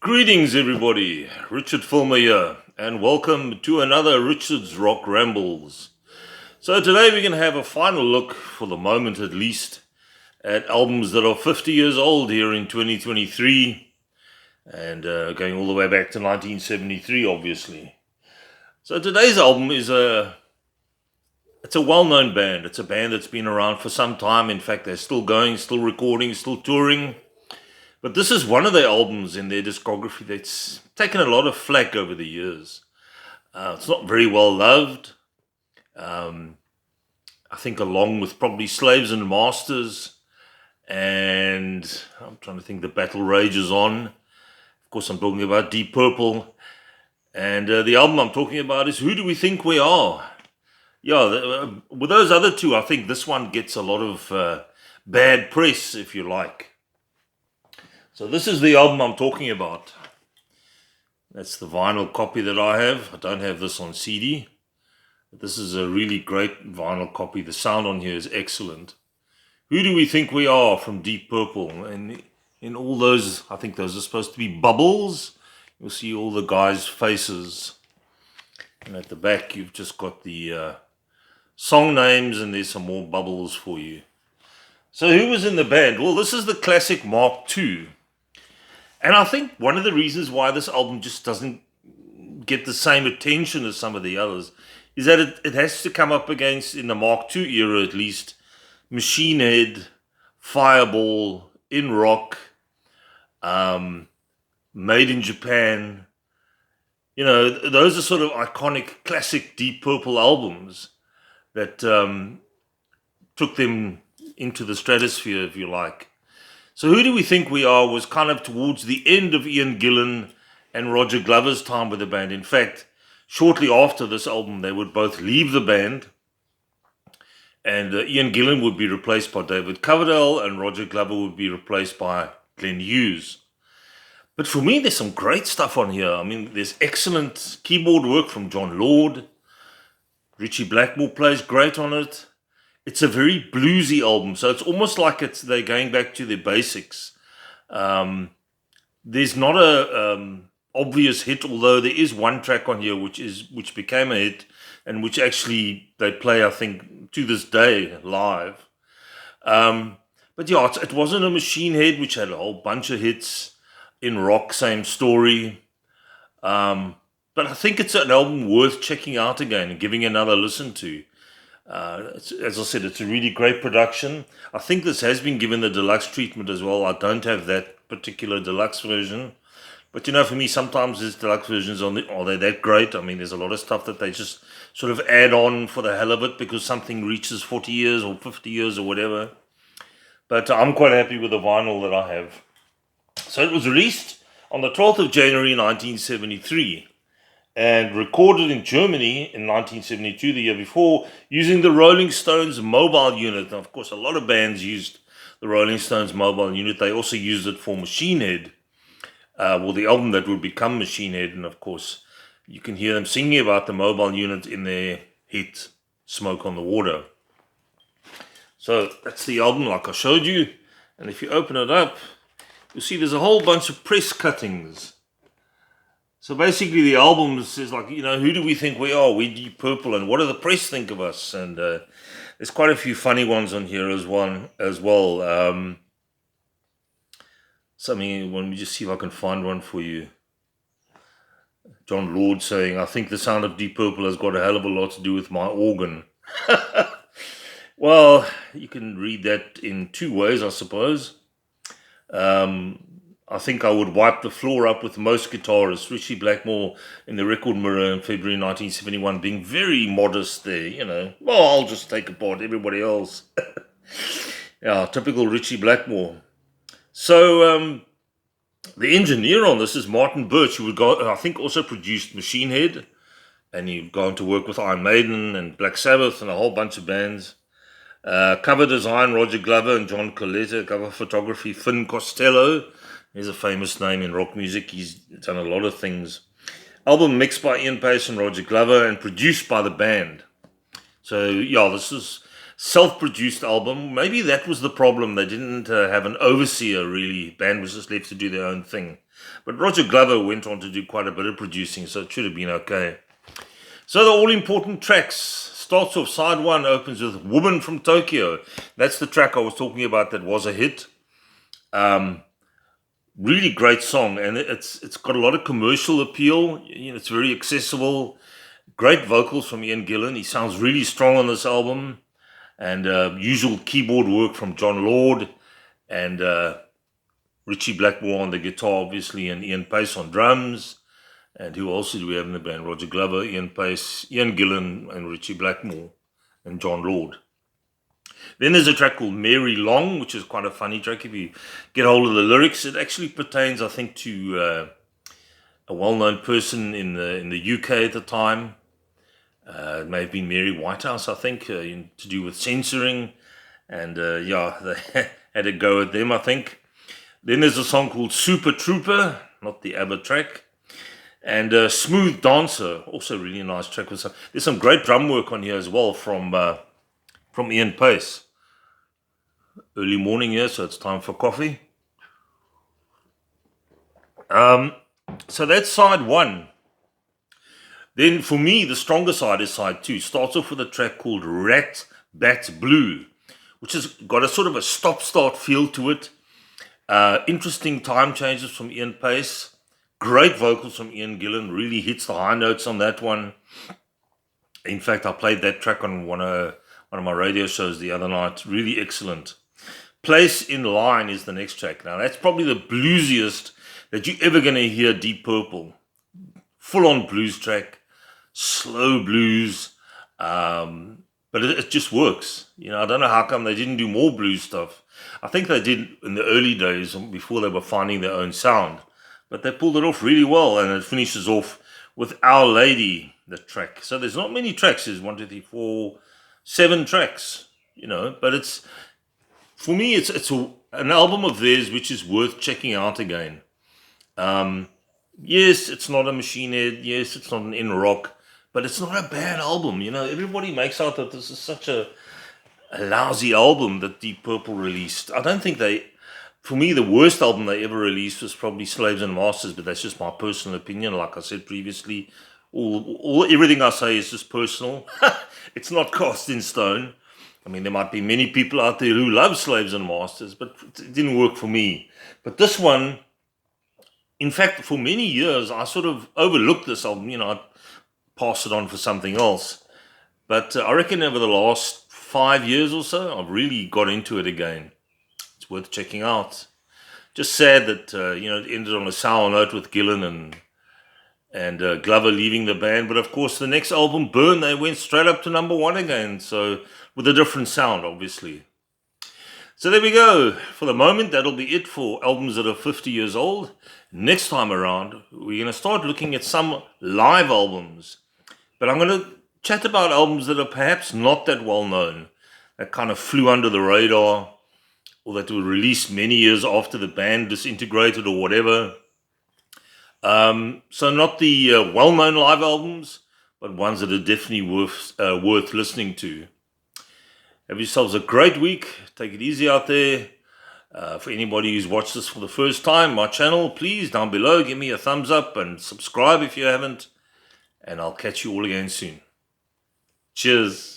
Greetings, everybody. Richard Fulmer here, and welcome to another Richard's Rock Rambles. So today we're going to have a final look, for the moment at least, at albums that are 50 years old here in 2023, and going all the way back to 1973, obviously. So today's album is it's a well-known band. It's a band that's been around for some time. In fact, they're still going, still recording, still touring. But this is one of their albums in their discography that's taken a lot of flack over the years. It's not very well loved. I think along with probably Slaves and Masters, and I'm trying to think, The Battle Rages On. Of course, I'm talking about Deep Purple. And the album I'm talking about is Who Do We Think We Are? Yeah, with those other two, I think this one gets a lot of bad press, if you like. So this is the album I'm talking about. That's the vinyl copy that I have. I don't have this on CD. But this is a really great vinyl copy. The sound on here is excellent. Who Do We Think We Are from Deep Purple. And in all those, I think those are supposed to be bubbles. You'll see all the guys' faces. And at the back you've just got the song names, and there's some more bubbles for you. So who was in the band? Well, this is the classic Mark II. And I think one of the reasons why this album just doesn't get the same attention as some of the others is that it has to come up against, in the Mark II era at least, Machine Head, Fireball, In Rock, Made in Japan. You know, those are sort of iconic, classic Deep Purple albums that took them into the stratosphere, if you like. So Who Do We Think We Are was kind of towards the end of Ian Gillan and Roger Glover's time with the band. In fact, shortly after this album, they would both leave the band, and Ian Gillan would be replaced by David Coverdale, and Roger Glover would be replaced by Glenn Hughes. But for me, there's some great stuff on here. I mean, there's excellent keyboard work from John Lord. Ritchie Blackmore plays great on it. It's a very bluesy album, so it's almost like they're going back to their basics. There's not a obvious hit, although there is one track on here which became a hit, and which actually they play, I think, to this day live. But yeah, it wasn't a Machine Head, which had a whole bunch of hits. In Rock, same story. But I think it's an album worth checking out again and giving another listen to. As I said, it's a really great production. I think this has been given the deluxe treatment as well. I don't have that particular deluxe version. But you know, for me, sometimes these deluxe versions, are they that great? I mean, there's a lot of stuff that they just sort of add on for the hell of it because something reaches 40 years or 50 years or whatever. But I'm quite happy with the vinyl that I have. So it was released on the 12th of January 1973. And recorded in Germany in 1972, the year before, using the Rolling Stones mobile unit. Now, of course, a lot of bands used the Rolling Stones mobile unit. They also used it for Machine Head, the album that would become Machine Head. And of course, you can hear them singing about the mobile unit in their hit, Smoke on the Water. So that's the album, like I showed you. And if you open it up, you'll see there's a whole bunch of press cuttings. So basically the album says, like, you know, who do we think we are? We Deep Purple, and what do the press think of us? And there's quite a few funny ones on here as well. Let me just see if I can find one for you. John Lord saying, I think the sound of Deep Purple has got a hell of a lot to do with my organ. Well, you can read that in two ways, I suppose. I think I would wipe the floor up with most guitarists. Ritchie Blackmore in the Record Mirror in February 1971 being very modest there, you know. Well, I'll just take apart everybody else. Yeah, typical Ritchie Blackmore. So, the engineer on this is Martin Birch, who I think also produced Machine Head, and he'd gone to work with Iron Maiden and Black Sabbath and a whole bunch of bands. Cover design, Roger Glover and John Coletta. Cover photography, Finn Costello. He's a famous name in rock music. He's done a lot of things. Album mixed by Ian Pace and Roger Glover and produced by the band. So, yeah, this is self-produced album. Maybe that was the problem. They didn't have an overseer, really. Band was just left to do their own thing. But Roger Glover went on to do quite a bit of producing, so it should have been okay. So the all-important tracks. Starts off, side one opens with Woman from Tokyo. That's the track I was talking about that was a hit. Really great song, and it's got a lot of commercial appeal. It's very accessible. Great vocals from Ian Gillan. He sounds really strong on this album. And usual keyboard work from John Lord and Richie Blackmore on the guitar, obviously, and Ian Pace on drums. And who else do we have in the band? Roger Glover, Ian Pace, Ian Gillan, and Richie Blackmore, and John Lord. Then there's a track called Mary Long, which is quite a funny track. If you get hold of the lyrics, it actually pertains, I think, to a well-known person in the UK at the time. It may have been Mary Whitehouse, I think, to do with censoring. And they had a go at them, I think. Then there's a song called Super Trooper, not the ABBA track. And Smooth Dancer, also really nice track. There's some great drum work on here as well from Ian Pace. Early morning here, so it's time for coffee. So that's side one. Then for me, the stronger side is side two. Starts off with a track called Rat Bat Blue, which has got a sort of a stop-start feel to it. Interesting time changes from Ian Pace. Great vocals from Ian Gillan. Really hits the high notes on that one. In fact, I played that track on one of my radio shows the other night. Really excellent. Place in Line is the next track. Now, that's probably the bluesiest that you're ever going to hear Deep Purple. Full-on blues track. Slow blues. But it just works. I don't know how come they didn't do more blues stuff. I think they did in the early days before they were finding their own sound. But they pulled it off really well, and it finishes off with Our Lady, the track. So there's not many tracks. There's 1, 2, 3, 4, 7 tracks, but for me, it's an album of theirs which is worth checking out again. Yes, it's not a Machine Head. Yes, it's not an in rock, but it's not a bad album. Everybody makes out that this is such a lousy album that Deep Purple released. I don't think for me, the worst album they ever released was probably Slaves and Masters, but that's just my personal opinion. Like I said previously, everything I say is just personal. It's not cast in stone. I mean, there might be many people out there who love Slaves and Masters, but it didn't work for me. But this one, in fact, for many years, I sort of overlooked this album. I'd pass it on for something else. But I reckon over the last 5 years or so, I've really got into it again. It's worth checking out. Just sad that it ended on a sour note with Gillan and Glover leaving the band. But of course, the next album, Burn, they went straight up to number 1 again. So with a different sound, obviously. So there we go. For the moment, that'll be it for albums that are 50 years old. Next time around, we're going to start looking at some live albums. But I'm going to chat about albums that are perhaps not that well known, that kind of flew under the radar, or that were released many years after the band disintegrated or whatever. So not the well-known live albums, but ones that are definitely worth listening to. Have yourselves a great week. Take it easy out there. For anybody who's watched this for the first time, my channel, please, down below, give me a thumbs up and subscribe if you haven't. And I'll catch you all again soon. Cheers.